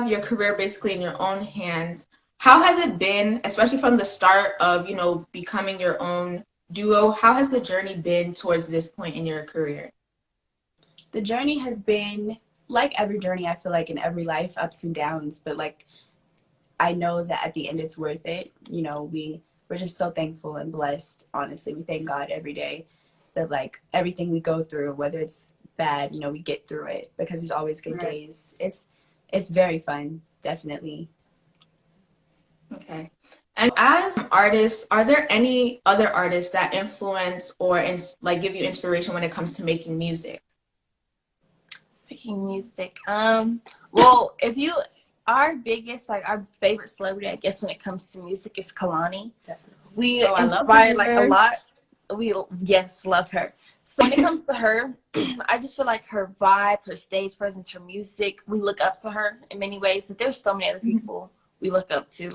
have your career basically in your own hands, how has it been, especially from the start of, becoming your own duo? How has the journey been towards this point in your career? The journey has been like every journey, I feel like, in every life, ups and downs, but like I know that at the end it's worth it. We're just so thankful and blessed, honestly. We thank God every day that like everything we go through, whether it's bad, we get through it, because there's always good days. It's very fun, definitely. Okay. And as artists, are there any other artists that influence or give you inspiration when it comes to making music? Making music. Well, our biggest, our favorite celebrity, I guess, when it comes to music is Kehlani. Definitely. We inspired a lot. We love her. So when it comes to her, I just feel like her vibe, her stage presence, her music, we look up to her in many ways. But there's so many other people we look up to.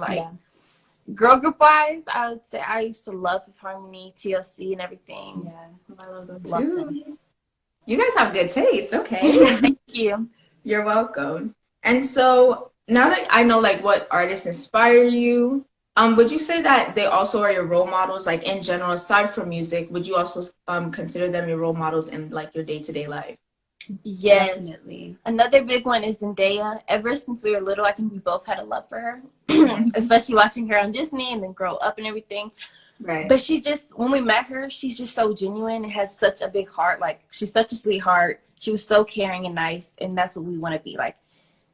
Girl group wise, I would say I used to love Fifth Harmony, TLC, and everything. Yeah, I love them too. You guys have good taste. Okay. Thank you. You're welcome. And so now that I know what artists inspire you, would you say that they also are your role models, in general, aside from music? Would you also consider them your role models in your day-to-day life? Yes. Definitely. Another big one is Zendaya. Ever since we were little, I think we both had a love for her, especially watching her on Disney and then grow up and everything. Right. But when we met her, she's just so genuine and has such a big heart. She's such a sweetheart. She was so caring and nice, and that's what we want to be like.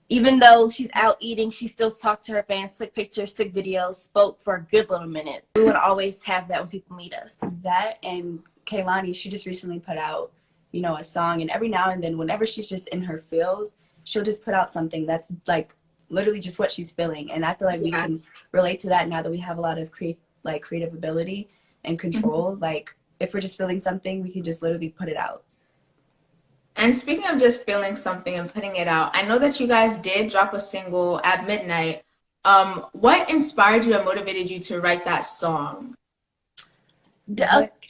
Even though she's out eating, she still talked to her fans, took pictures, took videos, spoke for a good little minute. We would always have that when people meet us. That and Kehlani, she just recently put out, a song, and every now and then, whenever she's just in her feels, she'll just put out something that's literally just what she's feeling. And I feel like we can relate to that now that we have a lot of creative ability and control. If we're just feeling something, we can just literally put it out. And speaking of just feeling something and putting it out, I know that you guys did drop a single at midnight. What inspired you and motivated you to write that song?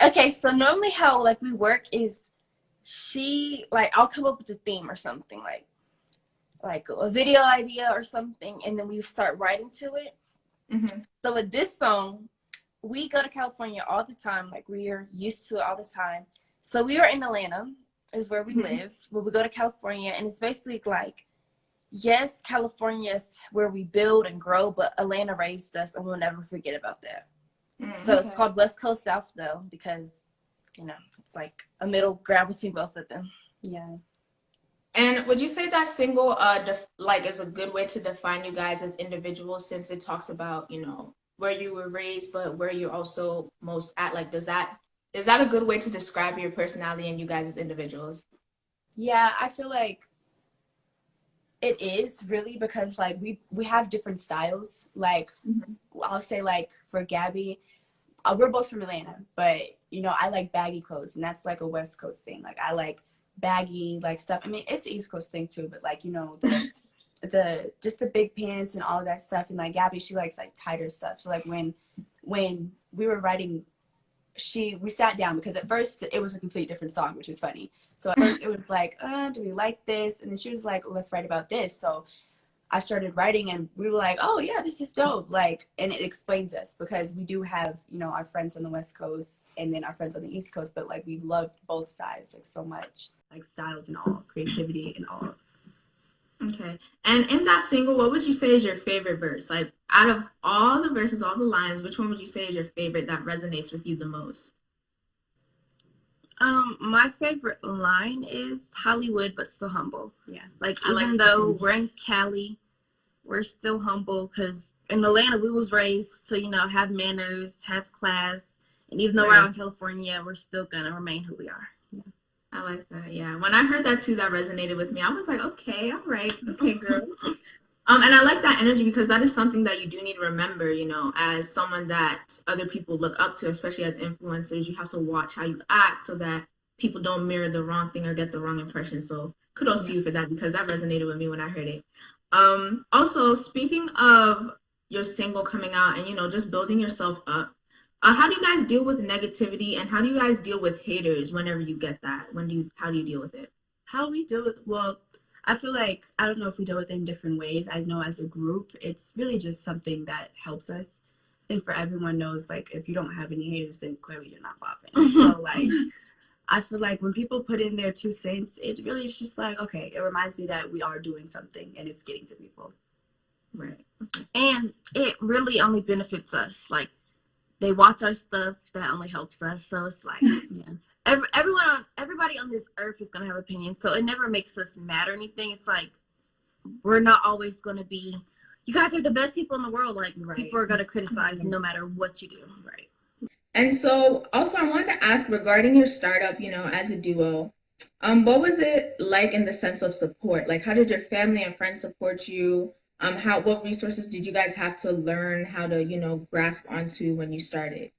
Okay, so normally how we work is I'll come up with a theme or something, like a video idea or something, and then we start writing to it. So with this song, we go to California all the time. We're used to it all the time. So we are in Atlanta, is where we live, but we go to California, and it's basically yes, California is where we build and grow, but Atlanta raised us, and we'll never forget about that. So it's called West Coast South, though, because it's a middle ground between both of them. Yeah. And would you say that single is a good way to define you guys as individuals, since it talks about where you were raised but where you're also most at? Is that a good way to describe your personality and you guys as individuals? Yeah, I feel like it is really, because we have different styles. I'll say for Gabby, we're both from Atlanta, but I like baggy clothes, and that's a West Coast thing. I like baggy stuff. I mean, it's an East Coast thing too, but the just the big pants and all of that stuff. And Gabby, she likes tighter stuff. So when we were writing, we sat down, because at first it was a complete different song, which is funny. So at first it was do we like this? And then she was like, well, let's write about this. So I started writing, and we were like, oh yeah, this is dope. And it explains us, because we do have, our friends on the West Coast and then our friends on the East Coast, but we love both sides so much, styles and all, creativity and all. Okay. And in that single, what would you say is your favorite verse? Out of all the verses, all the lines, which one would you say is your favorite that resonates with you the most? My favorite line is Hollywood, but still humble. Yeah. Even though we're in Cali, we're still humble, because in Atlanta, we was raised to, have manners, have class. And even though we're out in California, we're still going to remain who we are. Yeah. I like that. Yeah. When I heard that too, that resonated with me. I was like, okay, all right. Okay, girl. And I like that energy, because that is something that you do need to remember, as someone that other people look up to, especially as influencers. You have to watch how you act so that people don't mirror the wrong thing or get the wrong impression. So kudos to you for that, because that resonated with me when I heard it. Also, speaking of your single coming out and, just building yourself up, how do you guys deal with negativity, and how do you guys deal with haters whenever you get that? How do you deal with it? How we deal with, I feel like, I don't know if we deal with it in different ways. I know as a group, it's really just something that helps us. I think for everyone knows, like, if you don't have any haters, then clearly you're not popping. So, like, I feel like when people put in their 2 cents, it really is just like, okay, it reminds me that we are doing something and it's getting to people. Right. And it really only benefits us. Like, they watch our stuff, that only helps us. So it's like, Yeah. Everybody on this earth is gonna have opinions. So it never makes us mad or anything. It's like, we're not always gonna be, you guys are the best people in the world. Like, people are gonna criticize no matter what you do. Right. And so also I wanted to ask regarding your startup, you know, as a duo, what was it like in the sense of support? Like, how did your family and friends support you? What resources did you guys have to learn how to, you know, grasp onto when you started?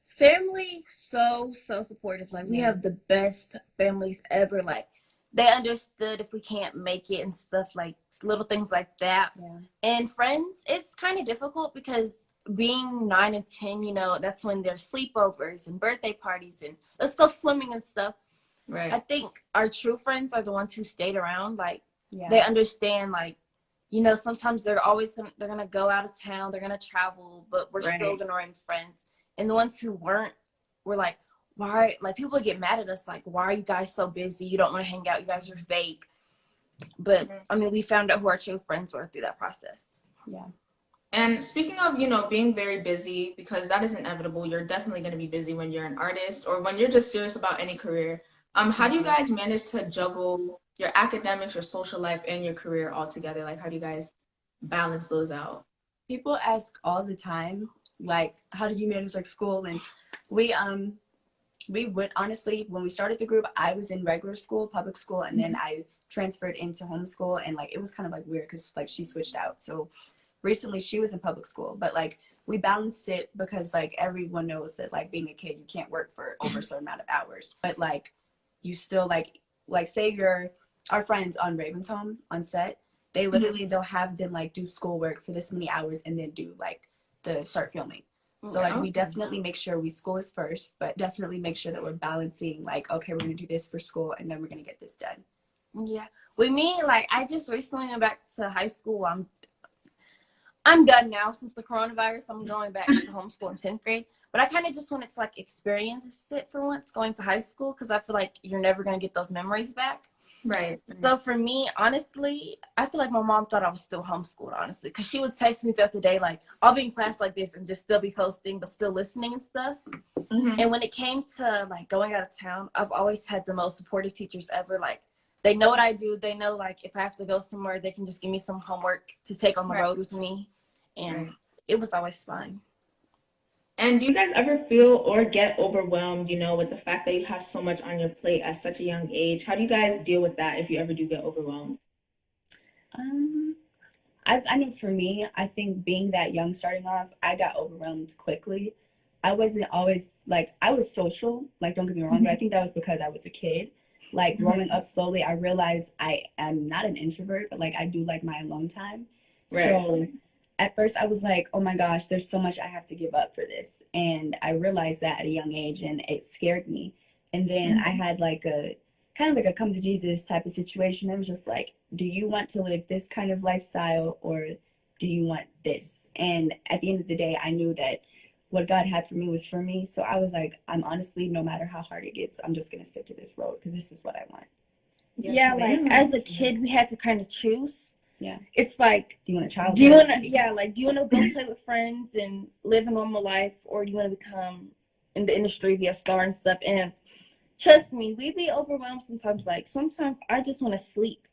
Family, so supportive. Like, we have the best families ever. Like, they understood if we can't make it and stuff, like little things like that. Yeah. And friends, it's kind of difficult because being 9 and 10, you know, that's when there's sleepovers and birthday parties and let's go swimming and stuff. Right. I think our true friends are the ones who stayed around. Like, Yeah. they understand, like, you know, sometimes they're gonna go out of town, they're gonna travel, but we're still gonna remain friends. And the ones who weren't were like, why? Like, people get mad at us, like, why are you guys so busy? You don't want to hang out. You guys are fake. But I mean, we found out who our true friends were through that process. Yeah. And speaking of, you know, being very busy, because that is inevitable, you're definitely going to be busy when you're an artist or when you're just serious about any career. How do you guys manage to juggle your academics, your social life, and your career all together? Like, how do you guys balance those out? People ask all the time, like, how did you manage like school? And we would honestly, when we started the group, I was in regular school, public school, and then I transferred into homeschool, and like it was kind of like weird because like she switched out. So recently she was in public school, but like we balanced it because like everyone knows that like being a kid, you can't work for over a certain amount of hours, but like you still like say our friends on Raven's Home on set, they literally they'll have them like do schoolwork for this many hours and then do like the start filming. So like we definitely make sure school is first, but definitely make sure that we're balancing like, okay, we're gonna do this for school and then we're gonna get this done. Yeah. With me, like, I just recently went back to high school. I'm done now since the coronavirus. I'm going back to homeschool in 10th grade. But I kind of just wanted to like experience it for once going to high school because I feel like you're never going to get those memories back. Right. So for me, honestly, I feel like my mom thought I was still homeschooled, honestly, because she would text me throughout the day, like, I'll be in class like this and just still be posting, but still listening and stuff. And when it came to like going out of town, I've always had the most supportive teachers ever. Like, they know what I do. They know, like, if I have to go somewhere, they can just give me some homework to take on the road with me. And it was always fine. And do you guys ever feel or get overwhelmed, you know, with the fact that you have so much on your plate at such a young age? How do you guys deal with that if you ever do get overwhelmed? I know for me, I think being that young starting off, I got overwhelmed quickly. I wasn't always like, I was social, like, don't get me wrong, but I think that was because I was a kid. Like, growing up slowly, I realized I am not an introvert, but like I do like my alone time. So at first I was like, oh my gosh, there's so much I have to give up for this. And I realized that at a young age and it scared me. And then I had like a kind of like a come to Jesus type of situation. It was just like, do you want to live this kind of lifestyle or do you want this? And at the end of the day, I knew that what God had for me was for me. So I was like, I'm honestly, no matter how hard it gets, I'm just going to stick to this road because this is what I want. Yeah, like as a kid, we had to kind of choose. Yeah. It's like, do you want a child? Do you want to, do you want to go play with friends and live a normal life, or do you want to become in the industry, be a star and stuff? And trust me, we be overwhelmed sometimes. Like, sometimes I just want to sleep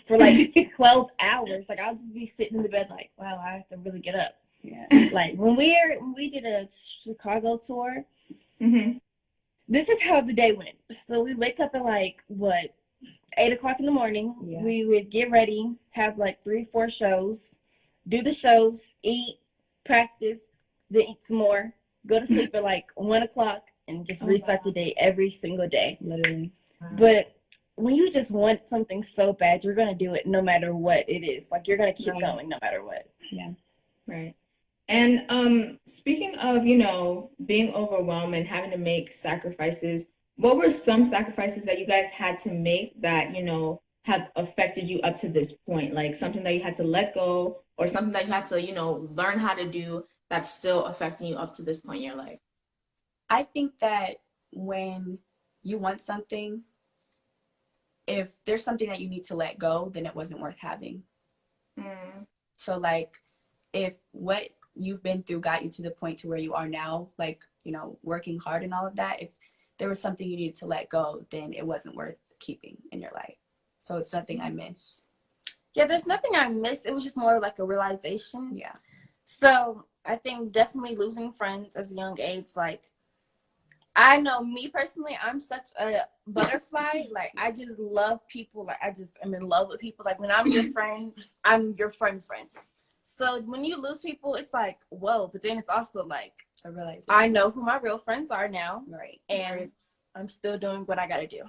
for like 12 hours. Like, I'll just be sitting in the bed like, wow, I have to really get up. Yeah. Like, when we did a Chicago tour, this is how the day went. So we wake up at like, 8 o'clock in the morning. We would get ready, have like 3-4 shows, do the shows, eat, practice, then eat some more, go to sleep at like 1 o'clock, and just restart the day every single day. Literally. But when you just want something so bad, you're gonna do it no matter what it is. Like, you're gonna keep going no matter what. Yeah. Right. And speaking of, you know, being overwhelmed and having to make sacrifices, what were some sacrifices that you guys had to make that, you know, have affected you up to this point? Like something that you had to let go or something that you had to, you know, learn how to do that's still affecting you up to this point in your life? I think that when you want something, if there's something that you need to let go, then it wasn't worth having. So like if what you've been through got you to the point to where you are now, like, you know, working hard and all of that, if there was something you needed to let go, then it wasn't worth keeping in your life. So it's nothing I miss. Yeah, there's nothing I miss. It was just more like a realization. Yeah. So I think definitely losing friends as a young age, like, I know me personally, I'm such a butterfly. Like, I just love people. Like, I just am in love with people. Like, when I'm your friend, I'm your friend. So when you lose people, it's like, whoa. But then it's also like, I realized I know who my real friends are now. Right. And I'm still doing what I got to do.